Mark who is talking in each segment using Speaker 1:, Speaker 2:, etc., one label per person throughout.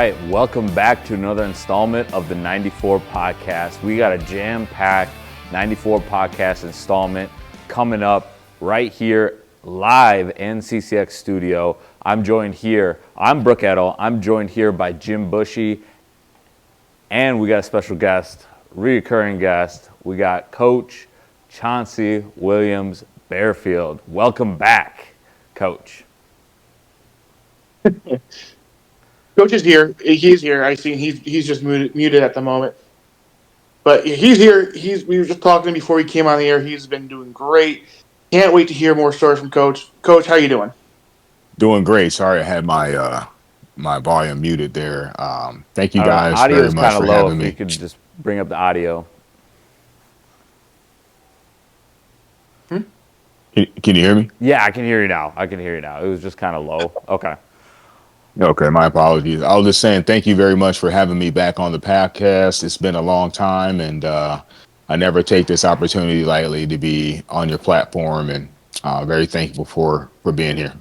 Speaker 1: right, welcome back to another installment of the 94 Podcast. We got a jam-packed 94 Podcast installment coming up right here live in CCX Studio. I'm Brooke Edel. I'm joined here by Jim Bushy, and we got a special guest, recurring guest. We got Coach Chauncey Williams Bearfield. Welcome back, Coach.
Speaker 2: Coach is here. He's here. I see. He's just muted at the moment, but he's here. We were just talking before he came on the air. He's been doing great. Can't wait to hear more stories from Coach. Coach, how you doing?
Speaker 3: Doing great. Sorry, I had my volume muted there. Thank you guys
Speaker 1: audio
Speaker 3: very
Speaker 1: is
Speaker 3: much
Speaker 1: kind of
Speaker 3: for
Speaker 1: low.
Speaker 3: having
Speaker 1: If
Speaker 3: me.
Speaker 1: you could just bring up the audio.
Speaker 3: Can you hear me?
Speaker 1: Yeah, I can hear you now. It was just kind of low. Okay.
Speaker 3: Okay, my apologies. I was just saying thank you very much for having me back on the podcast. It's been a long time, and I never take this opportunity lightly to be on your platform, and very thankful for being here.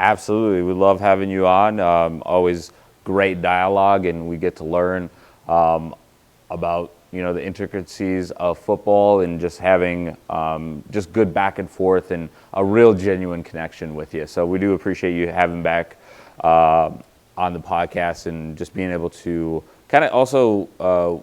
Speaker 1: Absolutely. We love having you on. Always great dialogue, and we get to learn about the intricacies of football and just having just good back and forth and a real genuine connection with you. So we do appreciate you having back on the podcast and just being able to kind of also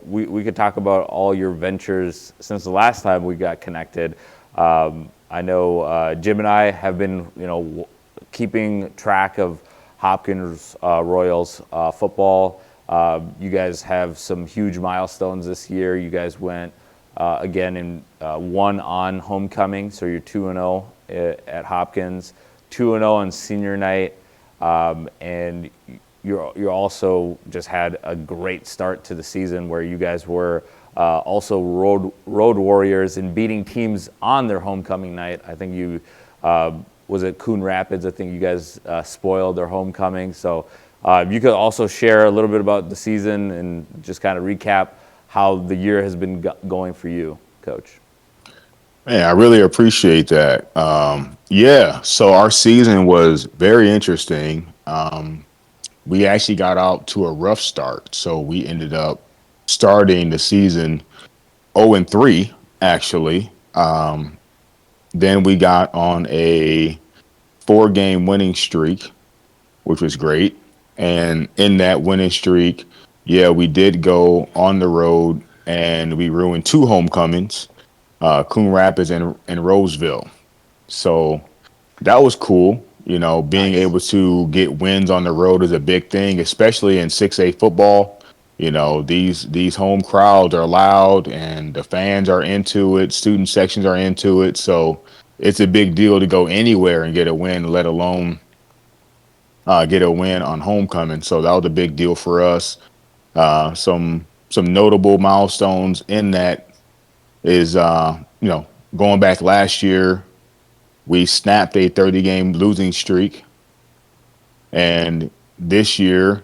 Speaker 1: we could talk about all your ventures since the last time we got connected. I know Jim and I have been keeping track of Hopkins Royals football. You guys have some huge milestones this year. You guys went again and won on homecoming, so you're 2-0 at Hopkins, 2-0 on senior night, and you're also just had a great start to the season where you guys were also road warriors and beating teams on their homecoming night. I think you was it Coon Rapids? I think you guys spoiled their homecoming. So you could also share a little bit about the season and just kind of recap how the year has been going for you, Coach.
Speaker 3: Man, I really appreciate that. So our season was very interesting. We actually got out to a rough start. So we ended up starting the season 0-3, actually. Then we got on a 4-game winning streak, which was great. And in that winning streak, we did go on the road and we ruined 2 homecomings, Coon Rapids and Roseville. So that was cool. Being
Speaker 1: Nice.
Speaker 3: able to get wins on the road is a big thing, especially in 6A football. These home crowds are loud and the fans are into it. Student sections are into it. So it's a big deal to go anywhere and get a win, let alone get a win on homecoming. So that was a big deal for us. Some notable milestones in that is, going back last year, we snapped a 30-game losing streak. And this year,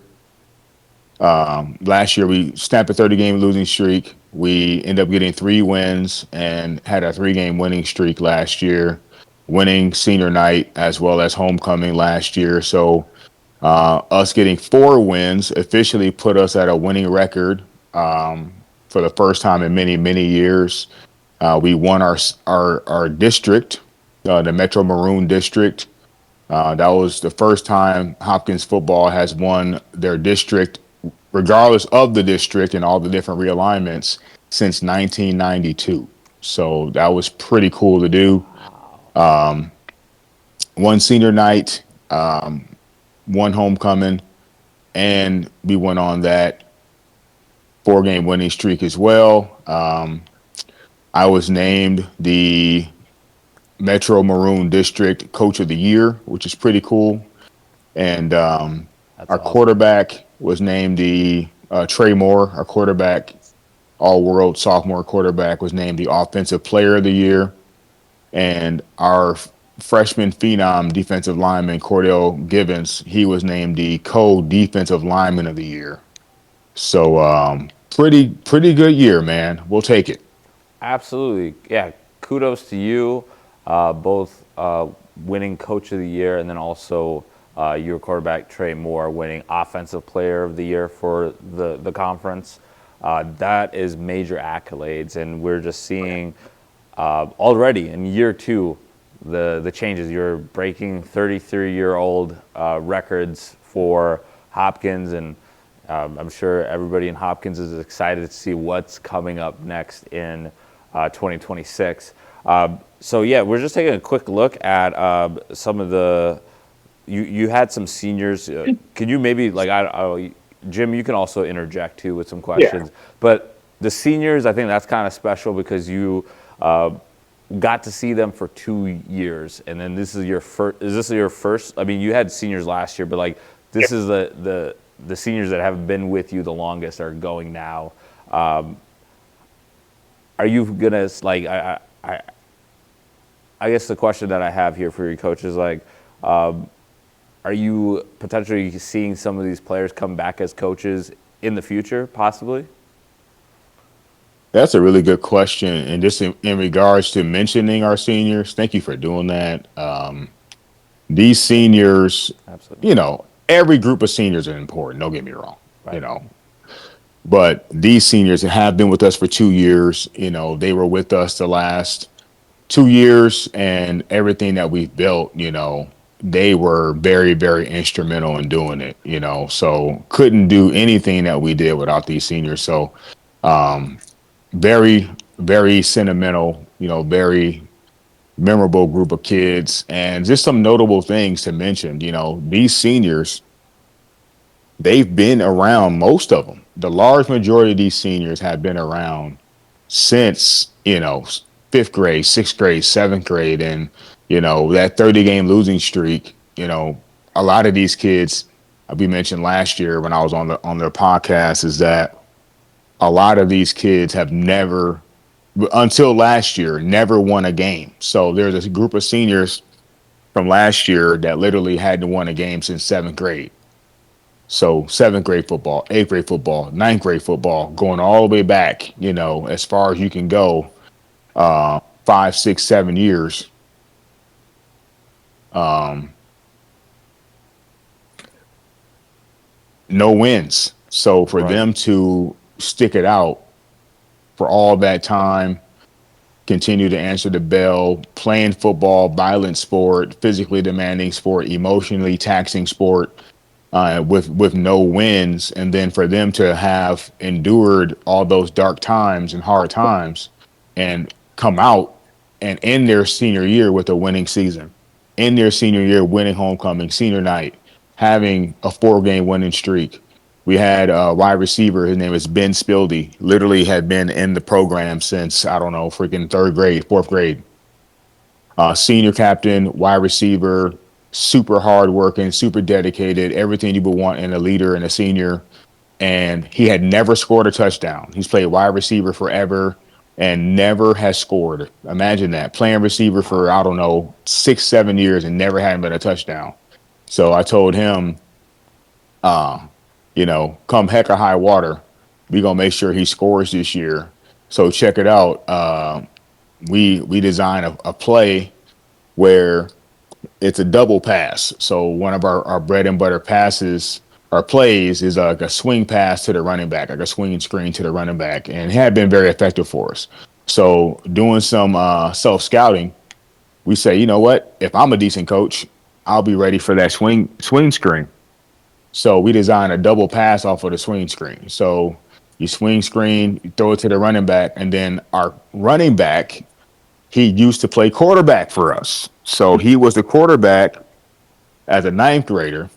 Speaker 3: last year we snapped a 30-game losing streak. We ended up getting 3 wins and had a 3-game winning streak last year, winning senior night as well as homecoming last year. So us getting 4 wins officially put us at a winning record for the first time in many, many years. We won our district, the Metro Maroon District. That was the first time Hopkins football has won their district, regardless of the district and all the different realignments, since 1992. So that was pretty cool to do. One senior night, one homecoming, and we went on that 4-game winning streak as well. I was named the Metro Maroon District Coach of the Year, which is pretty cool. And our
Speaker 1: awesome.
Speaker 3: quarterback was named the Trey Moore, our quarterback, all-world sophomore quarterback, was named the Offensive Player of the Year. And our freshman phenom defensive lineman, Cordell Givens, he was named the co-defensive lineman of the year. So pretty good year, man. We'll take it.
Speaker 1: Absolutely. Yeah, kudos to you, both winning Coach of the Year and then also your quarterback Trey Moore winning Offensive Player of the Year for the conference. That is major accolades, and we're just seeing already in year 2 the changes. You're breaking 33-year-old records for Hopkins, and I'm sure everybody in Hopkins is excited to see what's coming up next in 2026. So yeah, we're just taking a quick look at some of the. You had some seniors. Can you maybe Jim? You can also interject too with some questions.
Speaker 2: Yeah.
Speaker 1: But the seniors, I think that's kind of special because you got to see them for 2 years, and then this is your first. Is this your first? I mean, you had seniors last year, but like this is the seniors that have been with you the longest are going now. Are you gonna like? I guess the question that I have here for your coach is like, are you potentially seeing some of these players come back as coaches in the future, possibly?
Speaker 3: That's a really good question. And just in regards to mentioning our seniors, thank you for doing that. These seniors,
Speaker 1: Absolutely.
Speaker 3: Every group of seniors are important. Don't get me wrong,
Speaker 1: Right.
Speaker 3: But these seniors have been with us for 2 years. They were with us the last 2 years, and everything that we've built, they were very, very instrumental in doing it, so couldn't do anything that we did without these seniors. So very, very sentimental, very memorable group of kids. And just some notable things to mention, these seniors, they've been around, most of them. The large majority of these seniors have been around since, 5th grade, 6th grade, 7th grade. And, that 30-game losing streak, a lot of these kids, we mentioned last year when I was on their podcast, is that a lot of these kids have never, until last year, never won a game. So there's a group of seniors from last year that literally hadn't won a game since 7th grade. So 7th grade football, 8th grade football, 9th grade football, going all the way back, as far as you can go, 5, 6, 7 years. No wins. So for them to stick it out for all that time, continue to answer the bell, playing football, violent sport, physically demanding sport, emotionally taxing sport, with no wins, and then for them to have endured all those dark times and hard times and come out and end their senior year with a winning season, end their senior year winning homecoming, senior night, having a 4-game winning streak. We had a wide receiver, his name is Ben Spildy, literally had been in the program since, I don't know, freaking 3rd grade, 4th grade. Senior captain, wide receiver, super hardworking, super dedicated, everything you would want in a leader and a senior. And he had never scored a touchdown. He's played wide receiver forever and never has scored. Imagine that, playing receiver for, I don't know, 6, 7 years and never had been a touchdown. So I told him, come heck or high water, we're going to make sure he scores this year. So check it out. We designed a play where it's a double pass. So one of our bread and butter passes, our plays, is like a swing pass to the running back, like a swing screen to the running back, and it had been very effective for us. So doing some self-scouting, we say, you know what? If I'm a decent coach, I'll be ready for that swing screen. So we designed a double pass off of the swing screen. So you swing screen, you throw it to the running back, and then our running back, he used to play quarterback for us. So he was the quarterback as a 9th grader.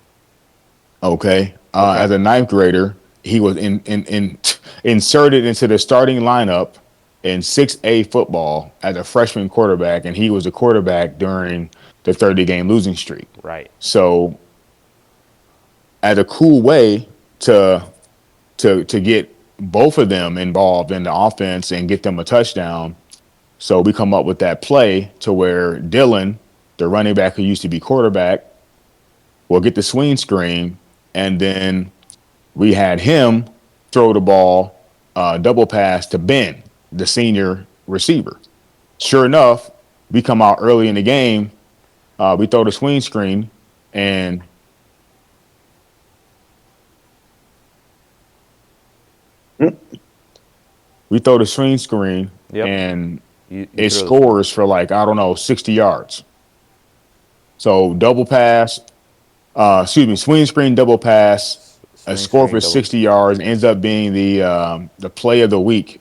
Speaker 3: Okay. As a 9th grader, he was inserted into the starting lineup in 6A football as a freshman quarterback, and he was the quarterback during the 30-game losing streak.
Speaker 1: Right.
Speaker 3: So as a cool way to get both of them involved in the offense and get them a touchdown, so we come up with that play to where Dylan, the running back who used to be quarterback, will get the swing screen, and then we had him throw the ball, double pass to Ben, the senior receiver. Sure enough, we come out early in the game, we throw the swing screen, and We throw the screen,
Speaker 1: Yep.
Speaker 3: and
Speaker 1: You
Speaker 3: it
Speaker 1: throw
Speaker 3: scores for like, I don't know, 60 yards. So double pass, swing screen, double pass, a
Speaker 1: swing
Speaker 3: score
Speaker 1: screen
Speaker 3: for
Speaker 1: double.
Speaker 3: 60 yards ends up being the play of the week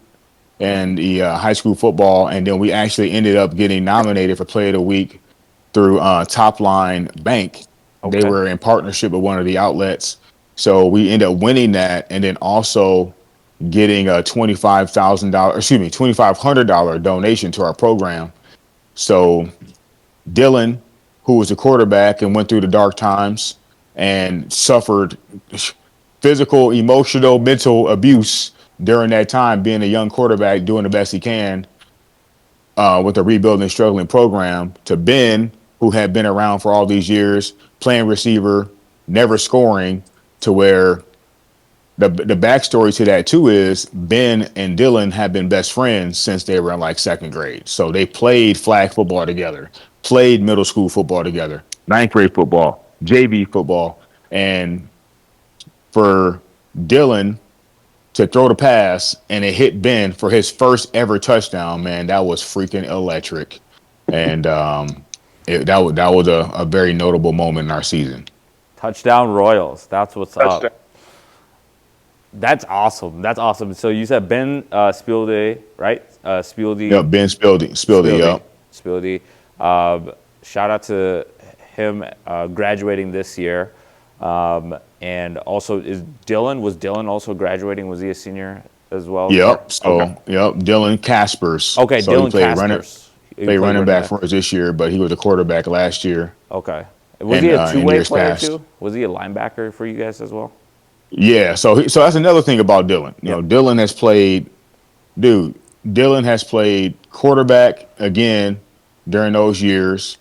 Speaker 3: in the high school football, and then we actually ended up getting nominated for play of the week through Top Line Bank. They
Speaker 1: Okay.
Speaker 3: were in partnership with one of the outlets, so we ended up winning that, and then also getting a $2,500 donation to our program. So Dylan, who was a quarterback and went through the dark times and suffered physical, emotional, mental abuse during that time, being a young quarterback, doing the best he can with a rebuilding, struggling program, to Ben, who had been around for all these years, playing receiver, never scoring, to where the backstory to that too is Ben and Dylan have been best friends since they were in like second grade. So they played flag football together, played middle school football together, ninth grade football, JV football. And for Dylan to throw the pass and it hit Ben for his first ever touchdown, man, that was freaking electric. And that was a very notable moment in our season.
Speaker 1: Touchdown Royals. That's what's
Speaker 2: Touchdown.
Speaker 1: up. That's awesome. That's awesome. So you said Ben Spieldy, right? Spieldy.
Speaker 3: Yep, Ben Spildy, yep.
Speaker 1: Spieldy. Shout out to him graduating this year. And also, was Dylan also graduating? Was he a senior as well?
Speaker 3: Yep. So,
Speaker 1: Okay.
Speaker 3: yep, Dylan Caspers.
Speaker 1: Okay,
Speaker 3: So
Speaker 1: Dylan
Speaker 3: he played running,
Speaker 1: Caspers. He
Speaker 3: played
Speaker 1: played
Speaker 3: running back
Speaker 1: back.
Speaker 3: for us this year, but he was a quarterback last year
Speaker 1: Okay. Was
Speaker 3: and
Speaker 1: he a
Speaker 3: in
Speaker 1: two-way
Speaker 3: years
Speaker 1: player
Speaker 3: past.
Speaker 1: too? Was he a linebacker for you guys as well?
Speaker 3: Yeah. So that's another thing about Dylan. You know,
Speaker 1: Yep.
Speaker 3: Dylan has played quarterback again during those years.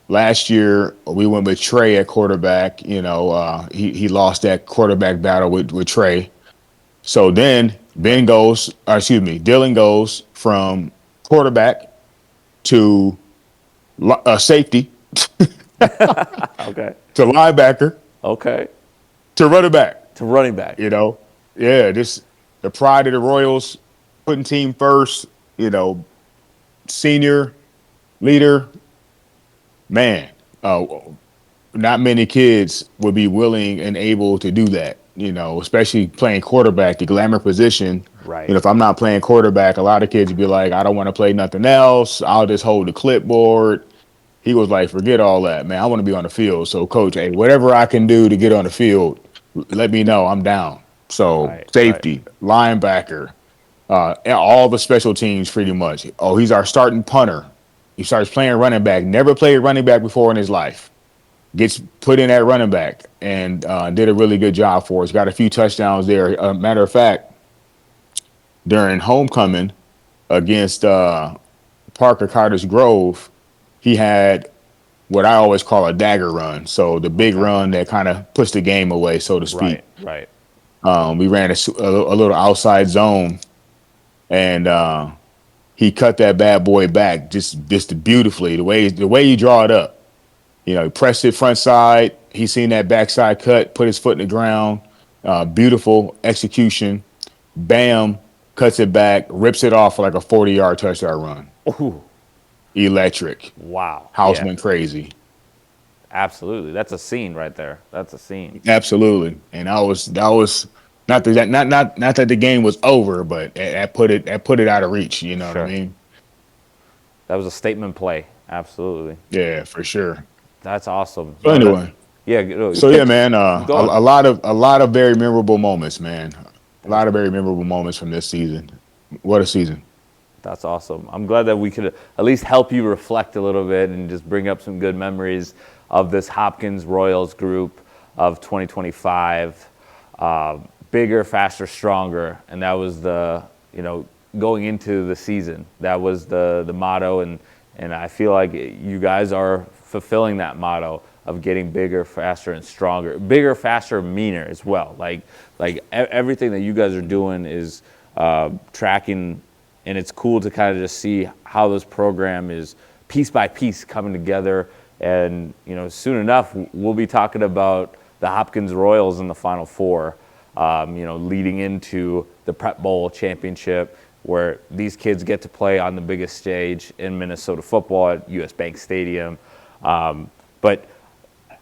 Speaker 3: Last year we went with Trey at quarterback. You know, he lost that quarterback battle with Trey. So then Dylan goes from quarterback to safety
Speaker 1: Okay.
Speaker 3: to linebacker
Speaker 1: Okay.
Speaker 3: to running back.
Speaker 1: To running back.
Speaker 3: You know, yeah, this the pride of the Royals, putting team first. You know, senior leader, man. Not many kids would be willing and able to do that. You know, especially playing quarterback, the glamour position.
Speaker 1: Right.
Speaker 3: You know, if I'm not playing quarterback, a lot of kids would be like, I don't want to play nothing else. I'll just hold the clipboard. He was like, forget all that, man. I want to be on the field. So, coach, hey, whatever I can do to get on the field, let me know. I'm down. So,
Speaker 1: Right.
Speaker 3: safety, linebacker, all the special teams pretty much. Oh, he's our starting punter. He starts playing running back. Never played running back before in his life. Gets put in at running back and did a really good job for us. Got a few touchdowns there. Matter of fact, during homecoming against Parker Carter's Grove, he had what I always call a dagger run. So the big run that kind of puts the game away, so to speak.
Speaker 1: Right.
Speaker 3: We ran a little outside zone, and he cut that bad boy back just beautifully. The way you draw it up, you know, he pressed it front side. He seen that backside cut, put his foot in the ground. Beautiful execution. Bam, cuts it back, rips it off for like a 40-yard touchdown run.
Speaker 1: Ooh.
Speaker 3: Electric.
Speaker 1: Wow.
Speaker 3: House
Speaker 1: Yeah.
Speaker 3: went crazy.
Speaker 1: Absolutely. That's a scene right there. That's a scene.
Speaker 3: Absolutely. And that was not that the game was over, but that put it out of reach. You know
Speaker 1: Sure.
Speaker 3: what I mean?
Speaker 1: That was a statement play. Absolutely.
Speaker 3: Yeah, for sure.
Speaker 1: That's awesome.
Speaker 3: So anyway,
Speaker 1: Yeah. No,
Speaker 3: so yeah, man, a
Speaker 1: Go on.
Speaker 3: lot of very memorable moments, man. A lot of very memorable moments from this season. What a season.
Speaker 1: That's awesome. I'm glad that we could at least help you reflect a little bit and just bring up some good memories of this Hopkins Royals group of 2025. Bigger, faster, stronger. And that was going into the season. That was the motto. And I feel like you guys are fulfilling that motto of getting bigger, faster, and stronger. Bigger, faster, meaner as well. Like everything that you guys are doing is tracking. And it's cool to kind of just see how this program is piece by piece coming together. And, soon enough, we'll be talking about the Hopkins Royals in the Final Four, leading into the Prep Bowl championship, where these kids get to play on the biggest stage in Minnesota football at US Bank Stadium. But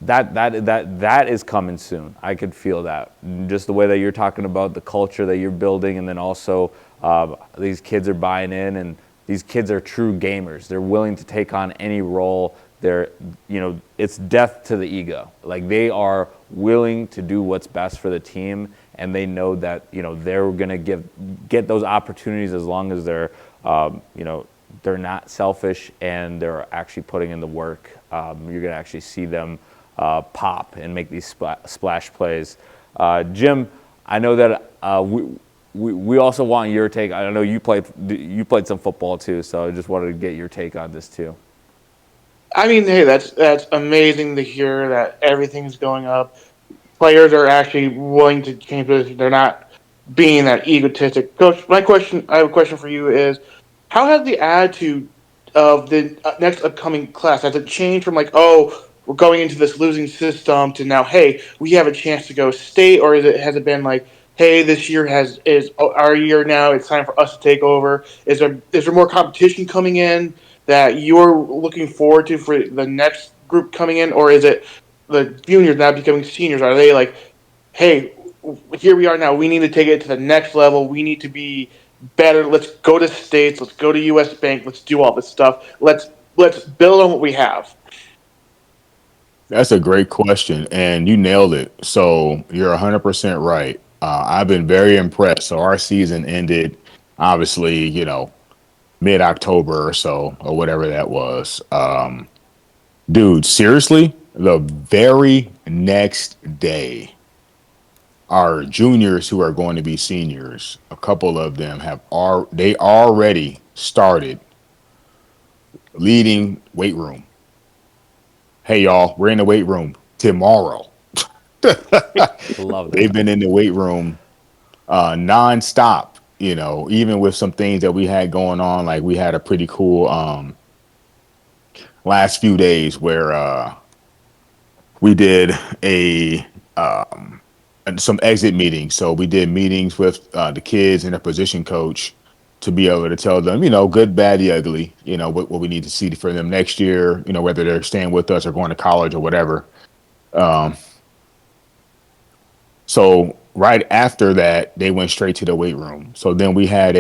Speaker 1: that is coming soon. I could feel that. Just the way that you're talking about the culture that you're building, and then also these kids are buying in, and these kids are true gamers. They're willing to take on any role. It's death to the ego. Like, they are willing to do what's best for the team, and they know that they're gonna get those opportunities as long as they're they're not selfish and they're actually putting in the work. You're gonna actually see them pop and make these splash plays. Jim, I know that we also want your take. I know you played some football too, so I just wanted to get your take on this too.
Speaker 2: I mean, hey, that's amazing to hear that everything's going up. Players are actually willing to change position. They're not being that egotistic. Coach, I have a question for you is, how has the attitude of the next upcoming class, has it changed from like, oh, we're going into this losing system to now, hey, we have a chance to go state, or has it been like, hey, this year is our year now, it's time for us to take over? Is there more competition coming in that you're looking forward to for the next group coming in, or is it the juniors now becoming seniors? Are they like, hey, here we are now, we need to take it to the next level, we need to be better, let's go to states, let's go to US Bank, let's do all this stuff, let's build on what we have?
Speaker 3: That's a great question, and you nailed it. So you're 100% right. I've been very impressed. So our season ended, obviously, mid-October or so, or whatever that was. Dude, seriously, the very next day, our juniors who are going to be seniors, a couple of them they already started leading weight room. Hey, y'all, we're in the weight room tomorrow.
Speaker 1: Love that.
Speaker 3: They've been in the weight room nonstop, even with some things that we had going on. Like, we had a pretty cool last few days where we did some exit meetings. So we did meetings with the kids and their position coach to be able to tell them, good, bad, the ugly, what we need to see for them next year, whether they're staying with us or going to college or whatever. So right after that, they went straight to the weight room. So then we had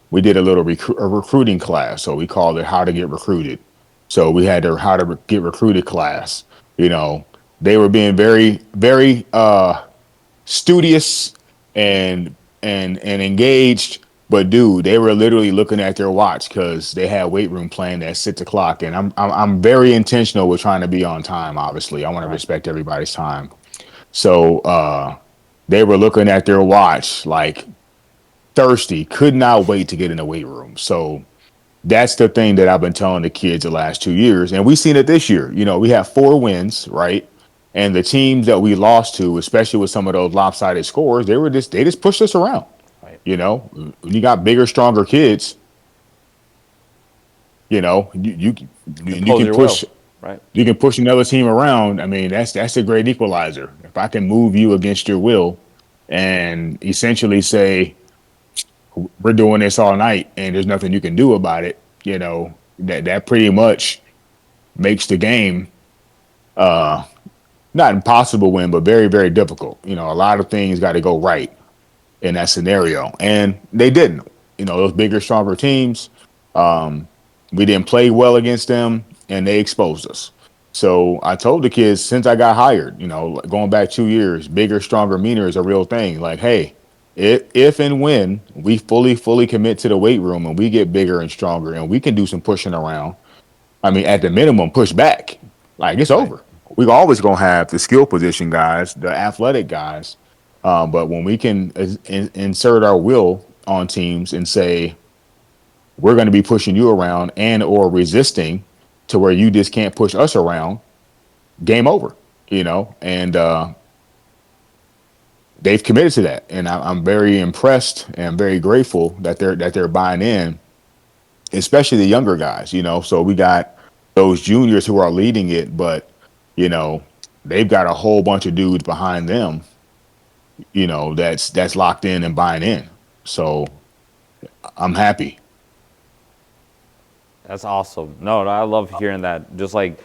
Speaker 3: we did a little recruiting class. So we called it How to Get Recruited. So we had their How to Get Recruited class. They were being very, very studious and engaged. But dude, they were literally looking at their watch because they had weight room playing at 6 o'clock. And I'm very intentional with trying to be on time. Obviously, I want to respect everybody's time. So they were looking at their watch like thirsty, could not wait to get in the weight room. So that's the thing that I've been telling the kids the last 2 years. And we've seen it this year. We have 4 wins, right? And the teams that we lost to, especially with some of those lopsided scores, they just pushed us around.
Speaker 1: Right.
Speaker 3: When you got bigger, stronger kids, you can push.
Speaker 1: Right.
Speaker 3: You can push another team around. I mean, that's a great equalizer. If I can move you against your will and essentially say, we're doing this all night and there's nothing you can do about it, that pretty much makes the game not impossible win, but very, very difficult. A lot of things got to go right in that scenario. And they didn't. Those bigger, stronger teams, we didn't play well against them, and they exposed us. So I told the kids since I got hired, going back 2 years, bigger, stronger, meaner is a real thing. Like, hey, if and when we fully commit to the weight room and we get bigger and stronger and we can do some pushing around, I mean, at the minimum, push back. Like, it's over. We're always going to have the skill position guys, the athletic guys. But when we can insert our will on teams and say, we're going to be pushing you around and or resisting to where you just can't push us around, game over, and they've committed to that. And I'm very impressed and very grateful that they're buying in, especially the younger guys, so we got those juniors who are leading it, but they've got a whole bunch of dudes behind them, that's locked in and buying in. So I'm happy.
Speaker 1: That's awesome. No, I love hearing that. Just like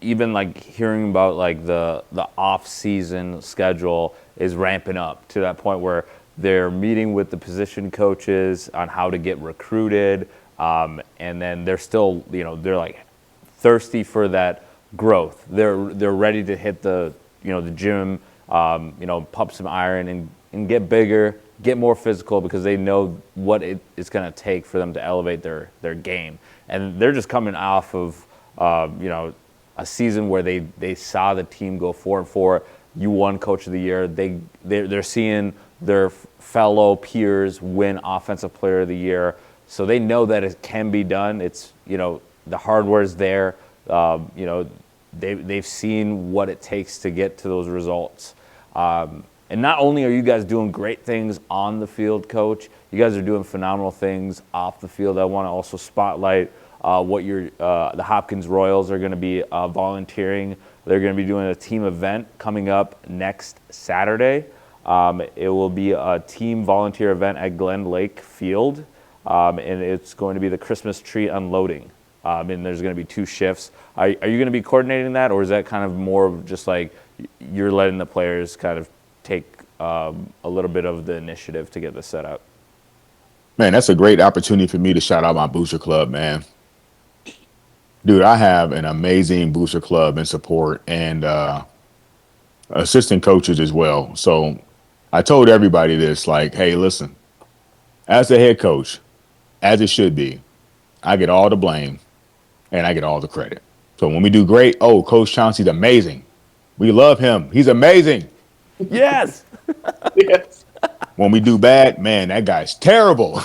Speaker 1: even like hearing about like the off season schedule is ramping up to that point where they're meeting with the position coaches on how to get recruited, and then they're still they're like thirsty for that growth. They're ready to hit the gym, pump some iron and get bigger, get more physical because they know what it's going to take for them to elevate their game. And they're just coming off of a season where they saw the team go 4-4. You won Coach of the Year. They're seeing their fellow peers win Offensive Player of the Year, so they know that it can be done. It's the hardware's there. They've seen what it takes to get to those results. And not only are you guys doing great things on the field, Coach, you guys are doing phenomenal things off the field. I want to also spotlight what the Hopkins Royals are going to be volunteering. They're going to be doing a team event coming up next Saturday. It will be a team volunteer event at Glen Lake Field, and it's going to be the Christmas tree unloading. And there's going to be 2 shifts. Are you going to be coordinating that, or is that kind of more of just like you're letting the players kind of take a little bit of the initiative to get this set up?
Speaker 3: Man, that's a great opportunity for me to shout out my booster club, man. Dude, I have an amazing booster club and support and assistant coaches as well. So I told everybody this, like, hey, listen, as the head coach, as it should be, I get all the blame and I get all the credit. So when we do great, oh, Coach Chauncey's amazing. We love him. He's amazing.
Speaker 1: Yes.
Speaker 2: Yes.
Speaker 3: When we do bad, man, that guy's terrible.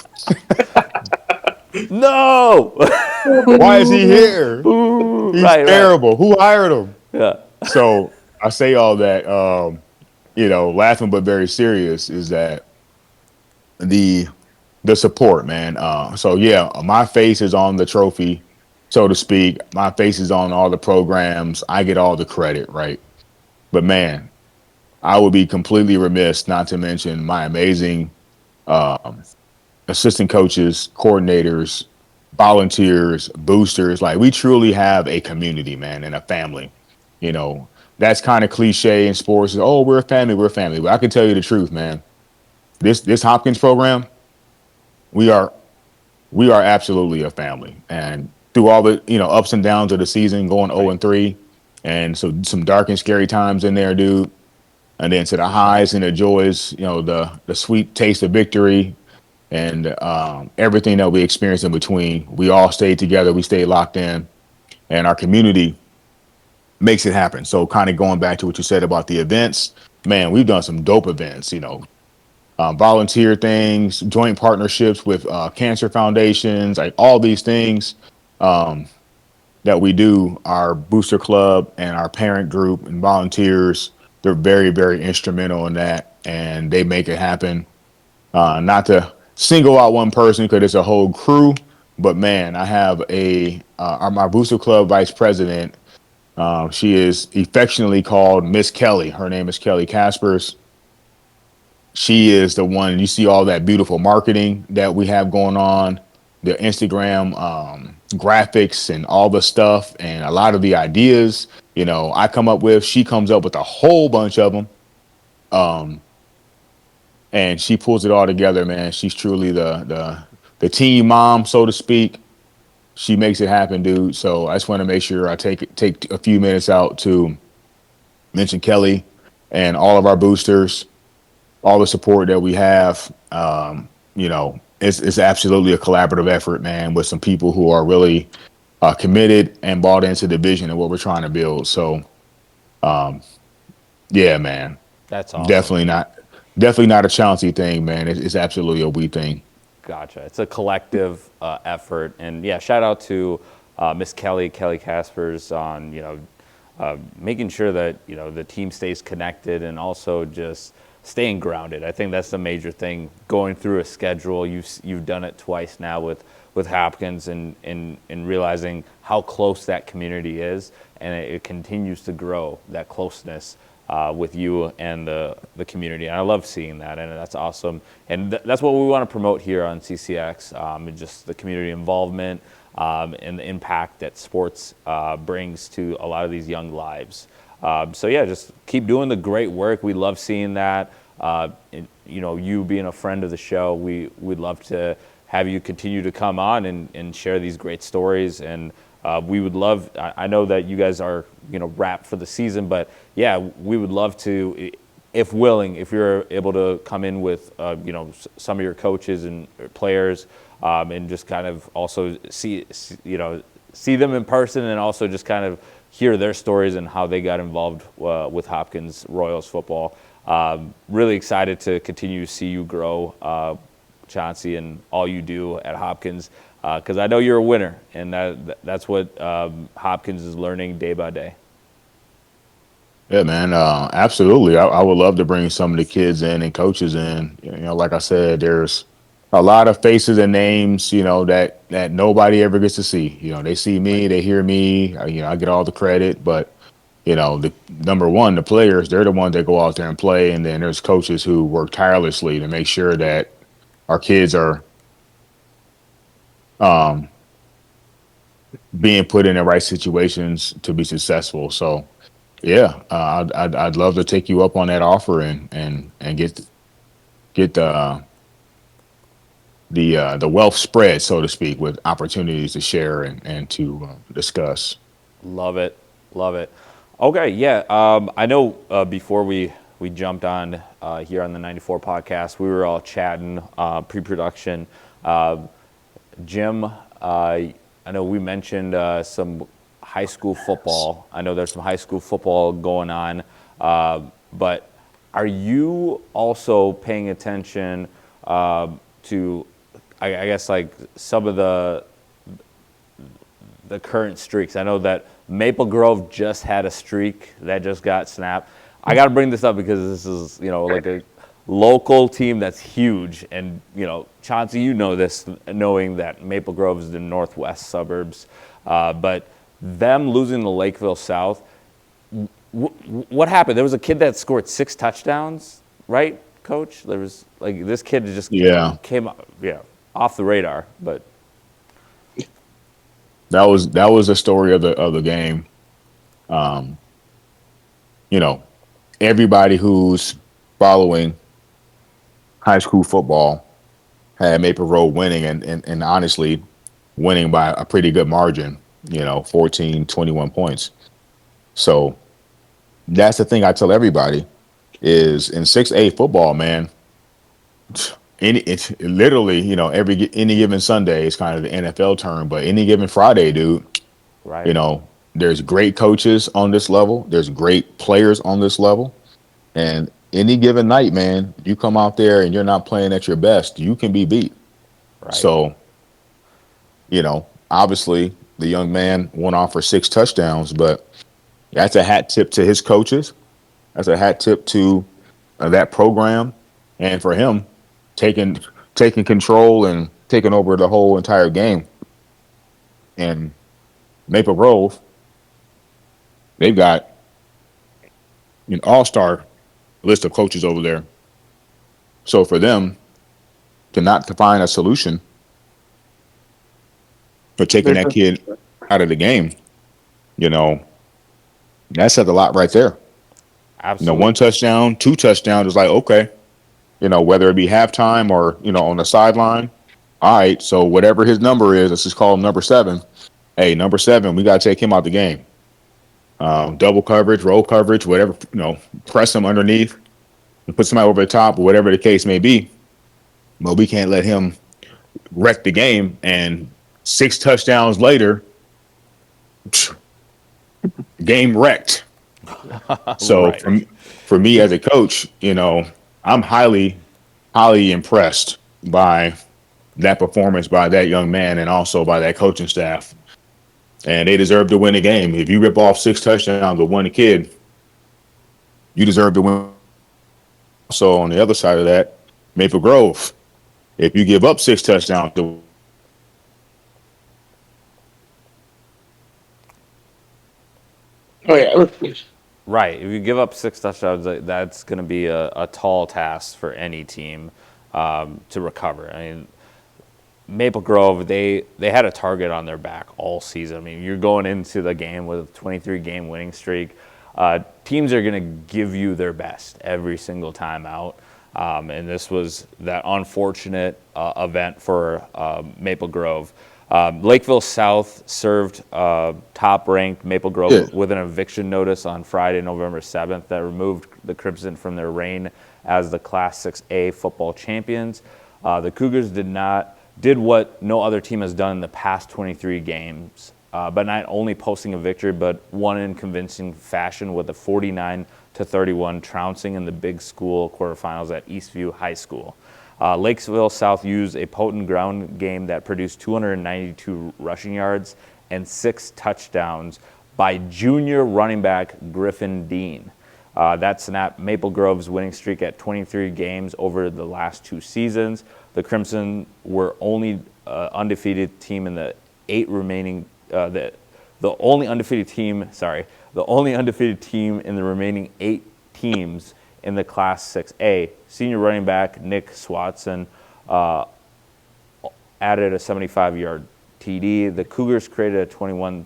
Speaker 1: No.
Speaker 3: Why is he here? He's
Speaker 1: Right.
Speaker 3: terrible. Who hired him?
Speaker 1: Yeah.
Speaker 3: So I say all that, laughing but very serious, is that the support, man. So yeah, my face is on the trophy, so to speak. My face is on all the programs. I get all the credit, right? But man, I would be completely remiss not to mention my amazing assistant coaches, coordinators, volunteers, boosters. Like, we truly have a community, man, and a family. That's kind of cliche in sports. Oh, we're a family, we're a family. But I can tell you the truth, man. This Hopkins program, we are absolutely a family. And through all the ups and downs of the season, going 0-3, and so some dark and scary times in there, dude. And then to the highs and the joys, the sweet taste of victory, and everything that we experienced in between. We all stayed together. We stayed locked in, and our community makes it happen. So kind of going back to what you said about the events, man, we've done some dope events, volunteer things, joint partnerships with cancer foundations, like all these things that we do. Our booster club and our parent group and volunteers, they're very, very instrumental in that, and they make it happen. Not to single out one person because it's a whole crew, but man, I have my booster club vice president. She is affectionately called Miss Kelly. Her name is Kelly Caspers. She is the one, you see all that beautiful marketing that we have going on, the Instagram graphics and all the stuff, and a lot of the ideas, I come up with. She comes up with a whole bunch of them. And she pulls it all together, man. She's truly the team mom, so to speak. She makes it happen, dude. So I just want to make sure I take a few minutes out to mention Kelly and all of our boosters, all the support that we have. It's absolutely a collaborative effort, man, with some people who are really committed and bought into the vision of what we're trying to build. So, yeah, man.
Speaker 1: That's awesome.
Speaker 3: Definitely not a Chauncey thing, man. It's absolutely a we thing.
Speaker 1: Gotcha. It's a collective effort, and yeah, shout out to Miss Kelly Caspers on making sure that the team stays connected and also just staying grounded. I think that's the major thing. Going through a schedule, you've done it twice now with Hopkins, and realizing how close that community is, and it continues to grow, that closeness. with you and the community. And I love seeing that, and that's awesome. And that's what we want to promote here on CCX, and just the community involvement and the impact that sports brings to a lot of these young lives. So yeah, just keep doing the great work. We love seeing that. You being a friend of the show, we'd love to have you continue to come on and share these great stories. And we would love, I know that you guys are, wrapped for the season, but yeah, we would love to, if willing, if you're able to come in with, some of your coaches and players, and just kind of also see them in person, and also just kind of hear their stories and how they got involved with Hopkins Royals football. Really excited to continue to see you grow, Chauncey, and all you do at Hopkins, because I know you're a winner, and that's what Hopkins is learning day by day.
Speaker 3: Yeah, man. Absolutely. I would love to bring some of the kids in and coaches in. Like I said, there's a lot of faces and names, that nobody ever gets to see. They see me, they hear me. I get all the credit, but the number one, the players, they're the ones that go out there and play, and then there's coaches who work tirelessly to make sure that our kids are being put in the right situations to be successful. So, yeah, I'd love to take you up on that offer and get the wealth spread, so to speak, with opportunities to share and to discuss.
Speaker 1: Love it. Love it. Okay, yeah. I know before we jumped on here on the 94 podcast, we were all chatting pre-production. Jim, I know we mentioned some high school football. I know there's some high school football going on, but are you also paying attention to, I guess, like some of the current streaks? I know that Maple Grove just had a streak that just got snapped. I got to bring this up because this is, like a local team that's huge. And, Chauncey, you know this, knowing that Maple Grove is the northwest suburbs. But them losing to Lakeville South, what happened? There was a kid that scored 6 touchdowns, right, Coach? There was, this kid just came off the radar, but...
Speaker 3: That was the story of the game. Everybody who's following high school football had Maple Grove winning, and honestly winning by a pretty good margin, 14, 21 points. So that's the thing I tell everybody is in 6A football, man, it's literally, any given Sunday is kind of the NFL term, but any given Friday, dude,
Speaker 1: right.
Speaker 3: There's great coaches on this level. There's great players on this level. And any given night, man, you come out there and you're not playing at your best, you can be beat.
Speaker 1: Right.
Speaker 3: So, obviously the young man went off for 6 touchdowns, but that's a hat tip to his coaches. That's a hat tip to that program. And for him, taking control and taking over the whole entire game. And Maple Grove, they've got an all-star list of coaches over there. So for them to find a solution for taking that kid out of the game, that says a lot right there.
Speaker 1: Absolutely.
Speaker 3: 1 touchdown, 2 touchdowns is like, okay, whether it be halftime or, on the sideline. All right, so whatever his number is, let's just call him number 7. Hey, number 7, we got to take him out the game. Double coverage, roll coverage, whatever, press him underneath and put somebody over the top, or whatever the case may be. But we can't let him wreck the game. And 6 touchdowns later, game wrecked. So
Speaker 1: right.
Speaker 3: for me as a coach, I'm highly, highly impressed by that performance by that young man and also by that coaching staff. And they deserve to win the game. If you rip off 6 touchdowns with one kid, you deserve to win. So on the other side of that, Maple Grove, if you give up 6 touchdowns to
Speaker 2: Oh yeah,
Speaker 1: Right. If you give up 6 touchdowns, that's going to be a tall task for any team to recover. I mean, Maple Grove, they had a target on their back all season. I mean, you're going into the game with a 23-game winning streak. Teams are going to give you their best every single time out. And this was that unfortunate event for Maple Grove. Lakeville South served top-ranked Maple Grove with an eviction notice on Friday, November 7th, that removed the Crimson from their reign as the Class 6A football champions. The Cougars did what no other team has done in the past 23 games, by not only posting a victory, but won in convincing fashion with a 49-31 trouncing in the big school quarterfinals at Eastview High School. Lakeville South used a potent ground game that produced 292 rushing yards and 6 touchdowns by junior running back Griffin Dean. That snapped Maple Grove's winning streak at 23 games over the last 2 seasons. The Crimson were only undefeated team in the 8 remaining the only undefeated team in the remaining 8 teams in the Class 6A. Senior running back Nick Swatson added a 75-yard TD. The Cougars created a 21-3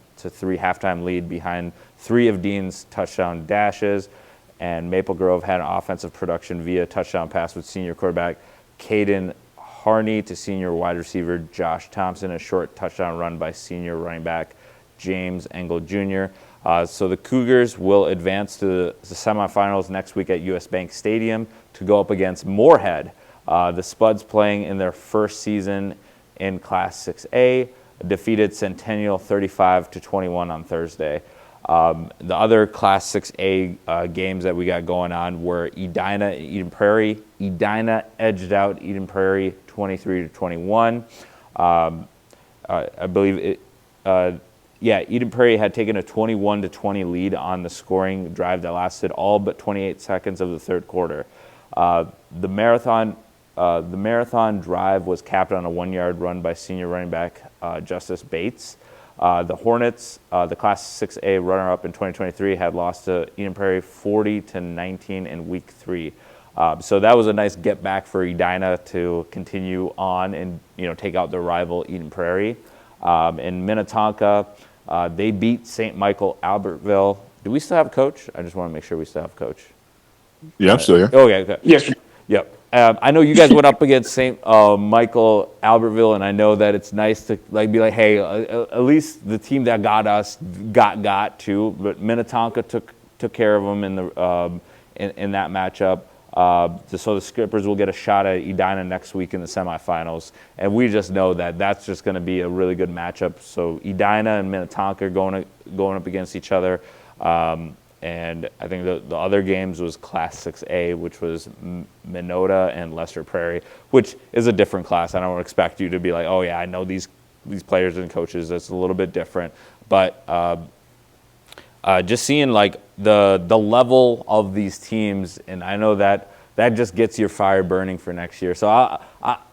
Speaker 1: halftime lead behind 3 of Dean's touchdown dashes, and Maple Grove had an offensive production via touchdown pass with senior quarterback Caden Harney to senior wide receiver Josh Thompson, a short touchdown run by senior running back James Engel Jr. So the Cougars will advance to the semifinals next week at US Bank Stadium to go up against Moorhead. The Spuds, playing in their first season in Class 6A, defeated Centennial 35-21 on Thursday. The other Class 6A games that we got going on were Edina and Eden Prairie. Edina edged out Eden Prairie 23-21. I believe Eden Prairie had taken a 21-20 lead on the scoring drive that lasted all but 28 seconds of the third quarter. The marathon drive was capped on a 1-yard run by senior running back Justice Bates. The Hornets, the Class 6A runner-up in 2023, had lost to Eden Prairie 40-19 in Week 3. So that was a nice get back for Edina to continue on and take out their rival Eden Prairie. In Minnetonka, they beat St. Michael Albertville. Do we still have a coach? I just want to make sure we still have a coach.
Speaker 3: Yeah, I'm still here.
Speaker 1: Okay.
Speaker 2: Yes.
Speaker 1: Yep. I know you guys went up against St. Michael Albertville, and I know that it's nice to be like, hey, at least the team that got us got to. But Minnetonka took care of them in the in that matchup. So the Skippers will get a shot at Edina next week in the semifinals, and we just know that that's just going to be a really good matchup. So Edina and Minnetonka are going up against each other. And I think the other games was Class 6A, which was Minota and Lester Prairie, which is a different class. I don't expect you to be like, oh yeah, I know these players and coaches. That's a little bit different. But just seeing like the level of these teams, and I know that just gets your fire burning for next year. So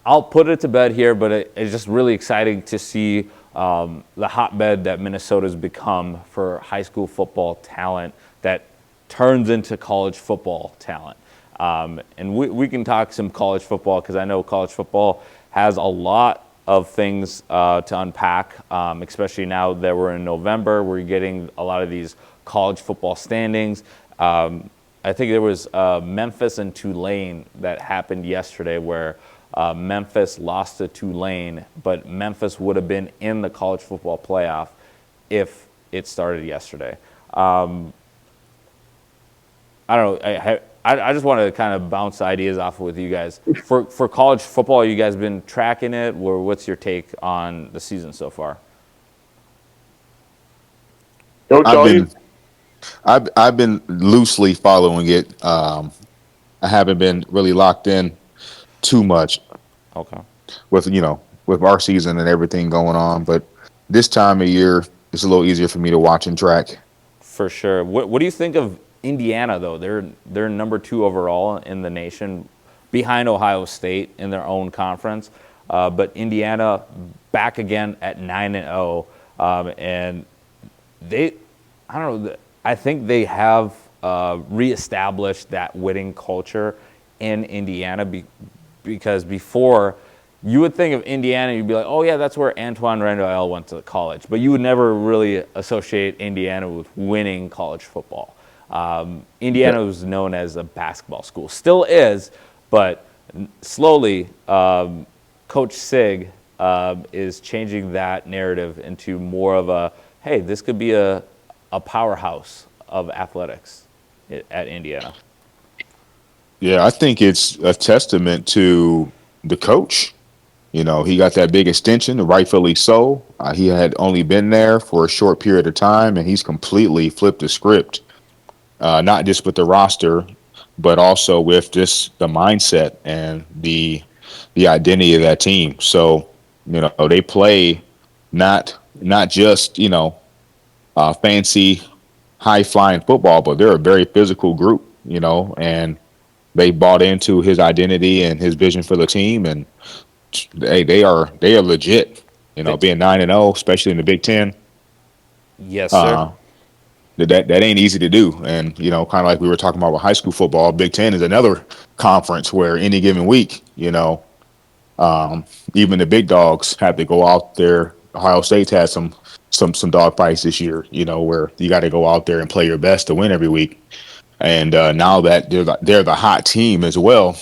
Speaker 1: I'll put it to bed here, but it's just really exciting to see the hotbed that Minnesota's become for high school football talent that turns into college football talent. And we can talk some college football, because I know college football has a lot of things to unpack, especially now that we're in November. We're getting a lot of these college football standings. I think there was Memphis and Tulane that happened yesterday, where Memphis lost to Tulane, but Memphis would have been in the college football playoff if it started yesterday. I don't know. I just want to kind of bounce ideas off with you guys. For college football, you guys been tracking it, or what's your take on the season so far?
Speaker 3: I've been loosely following it. I haven't been really locked in too much.
Speaker 1: Okay.
Speaker 3: With our season and everything going on, but this time of year it's a little easier for me to watch and track.
Speaker 1: For sure. What do you think of Indiana, though? They're number 2 overall in the nation, behind Ohio State in their own conference. But Indiana back again at 9-0, and I don't know. I think they have reestablish that winning culture in Indiana because before you would think of Indiana, you'd be like, oh yeah, that's where Antoine Randall went to college, but you would never really associate Indiana with winning college football. Indiana was known as a basketball school, still is, but slowly Coach Sig is changing that narrative into more of a, hey, this could be a powerhouse of athletics at Indiana.
Speaker 3: Yeah, I think it's a testament to the coach. You know, he got that big extension, rightfully so. He had only been there for a short period of time, and he's completely flipped the script, not just with the roster, but also with just the mindset and the identity of that team. So, you know, they play not just, you know, fancy, high flying football, but they're a very physical group, you know, and they bought into his identity and his vision for the team, and they are legit. You know, being 9-0, especially in the Big Ten,
Speaker 1: Yes, sir.
Speaker 3: that ain't easy to do. And you know, kind of like we were talking about with high school football, Big Ten is another conference where any given week, you know, even the big dogs have to go out there. Ohio State's had some dog fights this year, you know, where you got to go out there and play your best to win every week. And now that they're the hot team as well,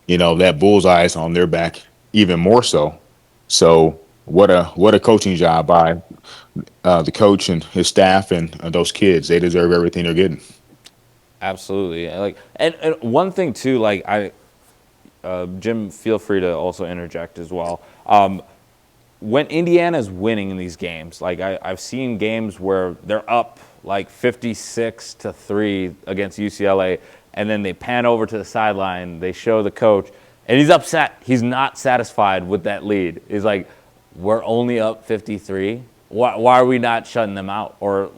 Speaker 3: you know, that bullseye's on their back even more so. So what a coaching job by the coach and his staff and those kids. They deserve everything they're getting.
Speaker 1: Absolutely. And one thing too, like Jim, feel free to also interject as well. When Indiana's winning in these games, like I've seen games where they're up like 56-3 against UCLA, and then they pan over to the sideline, they show the coach, and he's upset. He's not satisfied with that lead. He's like, we're only up 53. Why are we not shutting them out? Or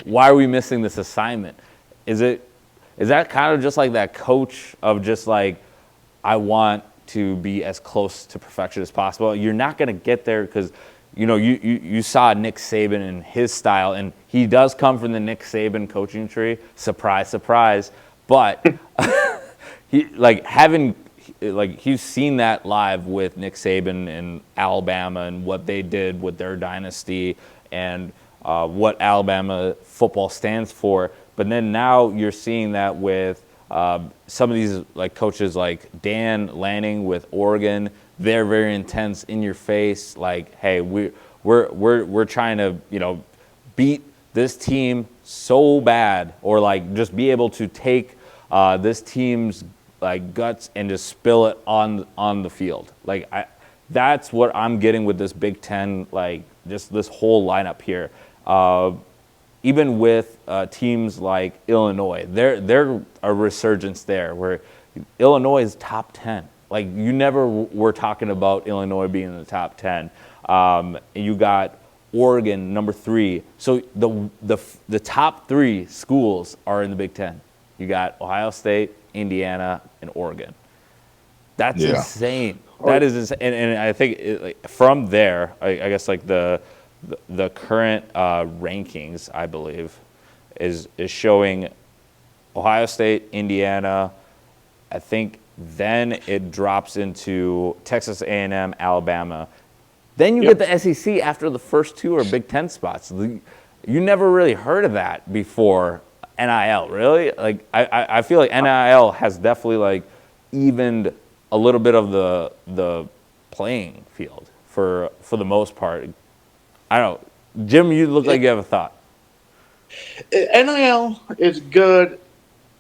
Speaker 1: why are we missing this assignment? Is that kind of just like that coach of just like, I want to be as close to perfection as possible? You're not going to get there because, you know, you saw Nick Saban and his style, and he does come from the Nick Saban coaching tree. Surprise, surprise. But he's seen that live with Nick Saban and Alabama and what they did with their dynasty and what Alabama football stands for. But then now you're seeing that with some of these like coaches like Dan Lanning with Oregon. They're very intense, in your face. Like, hey, we're trying to, you know, beat this team so bad, or like just be able to take this team's like guts and just spill it on the field. Like that's what I'm getting with this Big Ten. Like just this whole lineup here. Even with teams like Illinois, they're a resurgence there, where Illinois is top 10. Like you never were talking about Illinois being in the top 10. And you got Oregon number 3. So the top 3 schools are in the Big Ten. You got Ohio State, Indiana, and Oregon. That's insane. That is insane. And I think from there, I guess like the current rankings, I believe, is showing Ohio State, Indiana. I think then it drops into Texas A&M, Alabama. Then you get the SEC after the first 2 are Big Ten spots. You never really heard of that before NIL, really? Like I feel like NIL has definitely like evened a little bit of the playing field for the most part. I don't know. Jim, you look like you have a thought.
Speaker 2: NIL is good,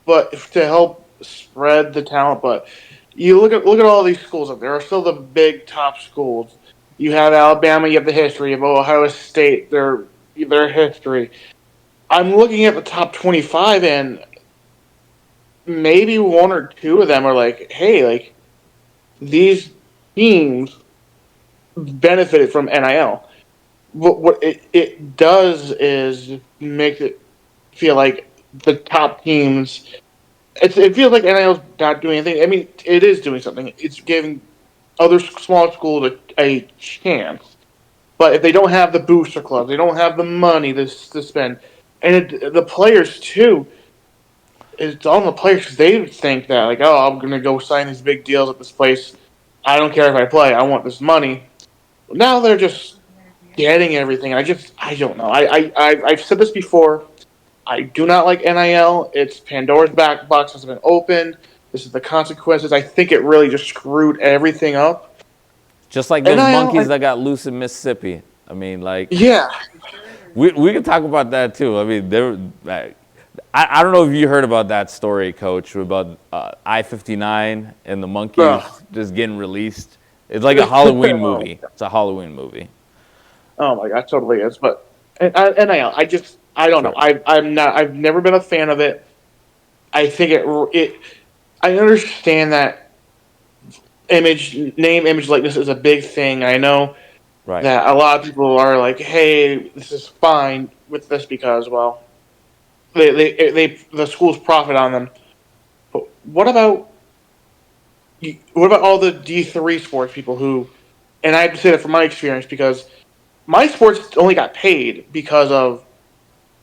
Speaker 2: but to help spread the talent. But you look at all these schools up there. Are still the big top schools. You have Alabama. You have the history. You have Ohio State. Their history. I'm looking at the top 25, and maybe 1 or 2 of them are like, hey, like these teams benefited from NIL. What it does is make it feel like the top teams. It feels like NIL's not doing anything. I mean, it is doing something. It's giving other small schools a chance. But if they don't have the booster clubs, they don't have the money to spend, and the players too. it's on the players because they think that like, oh, I'm gonna go sign these big deals at this place. I don't care if I play. I want this money. Now they're just getting everything. I don't know. I've said this before. I do not like NIL. It's Pandora's back box has been opened. This is the consequences. I think it really just screwed everything up.
Speaker 1: Just like those
Speaker 2: NIL,
Speaker 1: monkeys that got loose in Mississippi. I mean, like,
Speaker 2: yeah,
Speaker 1: we can talk about that too. I mean, I don't know if you heard about that story, Coach, about I-59 and the monkeys
Speaker 2: Ugh.
Speaker 1: just getting released. It's like a Halloween movie. It's a Halloween movie.
Speaker 2: oh my god, totally is. But NIL, I don't know. I've never been a fan of it. I think I understand that name, image likeness is a big thing. I know
Speaker 1: Right.
Speaker 2: that a lot of people are like, "Hey, this is fine with this because, well, the schools profit on them." But what about all the D3 sports people who? And I have to say that from my experience because my sports only got paid because of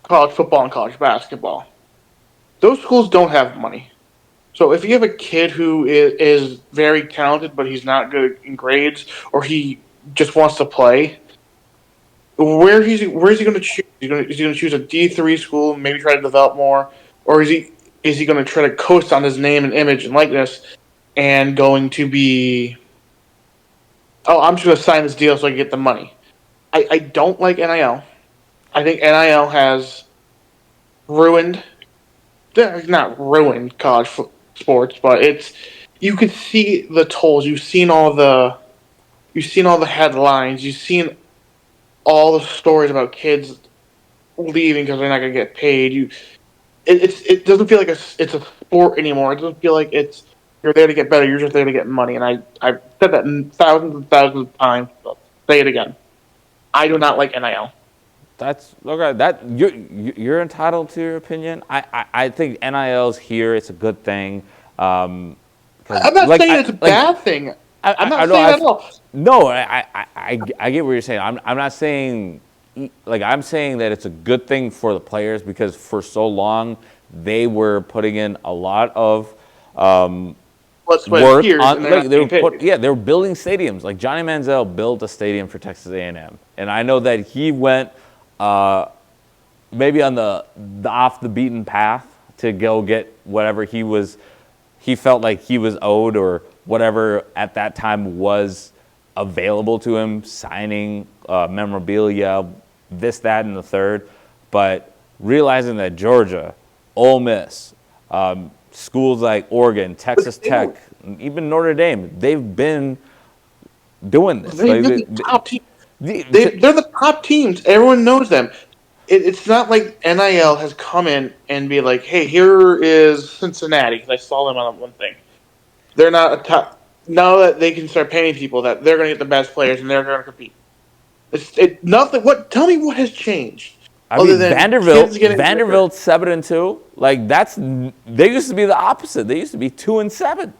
Speaker 2: college football and college basketball. Those schools don't have money. So if you have a kid who is very talented but he's not good in grades or he just wants to play, where is he going to choose? Is he going to choose a D3 school, maybe try to develop more, or is he going to try to coast on his name and image and likeness and going to be, oh, I'm just going to sign this deal so I can get the money. I don't like NIL. I think NIL has ruined, not ruined sports, but you could see the tolls. You've seen all the headlines. You've seen all the stories about kids leaving because they're not going to get paid. It doesn't feel like it's a sport anymore. It doesn't feel like you're there to get better. You're just there to get money. And I've said that thousands and thousands of times. But say it again. I do not like NIL.
Speaker 1: That's okay. That you're entitled to your opinion. I think NIL's here. It's a good thing.
Speaker 2: I'm not saying it's a bad thing. I'm not saying that at all.
Speaker 1: No, I get what you're saying. I'm not saying like I'm saying that it's a good thing for the players because for so long they were putting in a lot of work on. Like, they were building stadiums. Like Johnny Manziel built a stadium for Texas A&M, and I know that he went maybe on the off the beaten path to go get whatever he felt like he was owed or whatever at that time was available to him, signing memorabilia, this, that, and the third. But realizing that Georgia, Ole Miss, schools like Oregon, Texas Tech, even Notre Dame, they've been doing this.
Speaker 2: They're the top team. They're the top teams. Everyone knows them. It's not like NIL has come in and be like, hey, here is Cincinnati. Because I saw them on one thing. They're not a top. Now that they can start paying people that they're going to get the best players and they're going to compete. It's nothing. Tell me what has changed.
Speaker 1: I mean, Vanderbilt 7-2. Like they used to be the opposite. They used to be 2-7,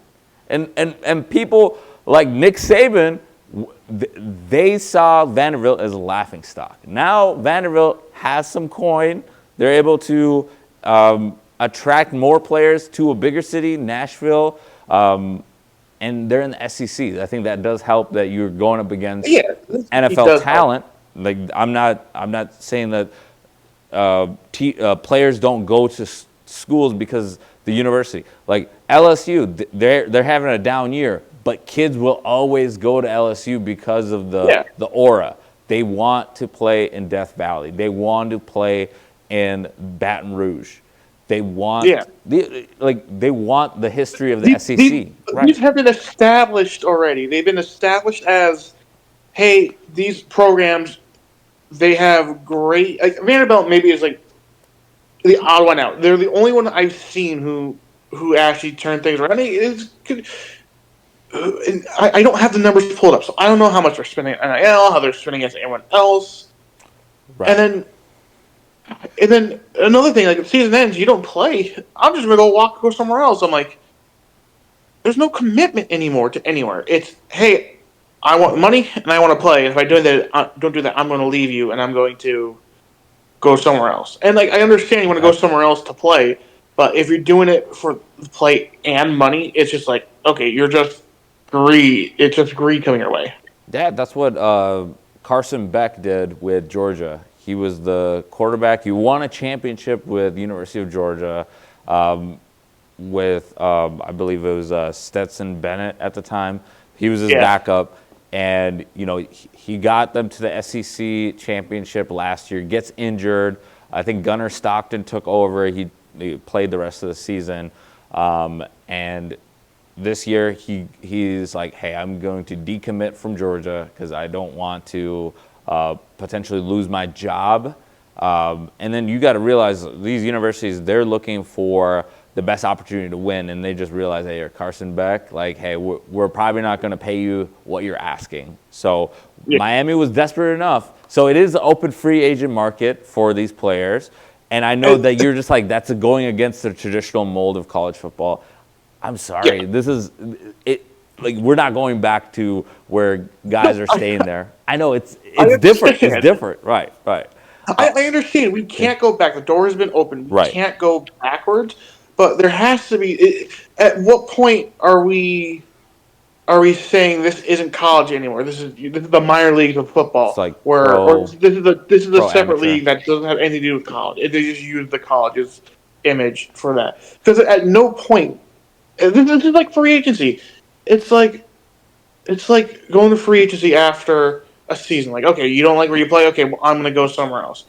Speaker 1: and people like Nick Saban, they saw Vanderbilt as a laughing stock. Now Vanderbilt has some coin. They're able to attract more players to a bigger city, Nashville, and they're in the SEC. I think that does help that you're going up against NFL talent. Like I'm not saying that players don't go to schools because the university, like LSU, they're having a down year, but kids will always go to LSU because of the aura. They want to play in Death Valley. They want to play in Baton Rouge. They want they want the history of the SEC.
Speaker 2: These have been established already. They've been established as, hey, these programs, they have great. Like Vanderbilt maybe is like the odd one out. They're the only one I've seen who actually turned things around. I don't have the numbers pulled up, so I don't know how much they're spending on NIL, how they're spending against anyone else. Right. And then another thing, like if the season ends, you don't play. I'm just gonna go somewhere else. I'm like, there's no commitment anymore to anywhere. It's, hey, I want money and I want to play. And if I don't do that, I'm going to leave you and I'm going to go somewhere else. And like I understand you want to go somewhere else to play, But if you're doing it for play and money, it's just like, okay, you're just greed. It's just greed coming your way.
Speaker 1: Yeah, that's what Carson Beck did with Georgia. He was the quarterback. He won a championship with University of Georgia with, I believe it was Stetson Bennett at the time. He was his backup. And, he got them to the SEC championship last year, gets injured. I think Gunnar Stockton took over. He played the rest of the season. And this year, he's like, hey, I'm going to decommit from Georgia because I don't want to potentially lose my job. And then you got to realize these universities, they're looking for the best opportunity to win, and they just realize, hey, you're Carson Beck. Like, hey, we're probably not going to pay you what you're asking. So Miami was desperate enough. So it is an open free agent market for these players. And I know that you're just like, that's going against the traditional mold of college football. I'm sorry. This is it. Like, we're not going back to where guys are staying there. I know it's different. It's different. Right.
Speaker 2: I understand. We can't go back. The door has been opened. We can't go backwards. But there has to be. At what point are we saying this isn't college anymore? This is the minor leagues of football.
Speaker 1: It's like
Speaker 2: this is a separate
Speaker 1: amateur
Speaker 2: league that doesn't have anything to do with college. They just use the college's image for that. Because at no point, this is like free agency. It's like going to free agency after a season. Like, okay, you don't like where you play. Okay, well, I'm going to go somewhere else.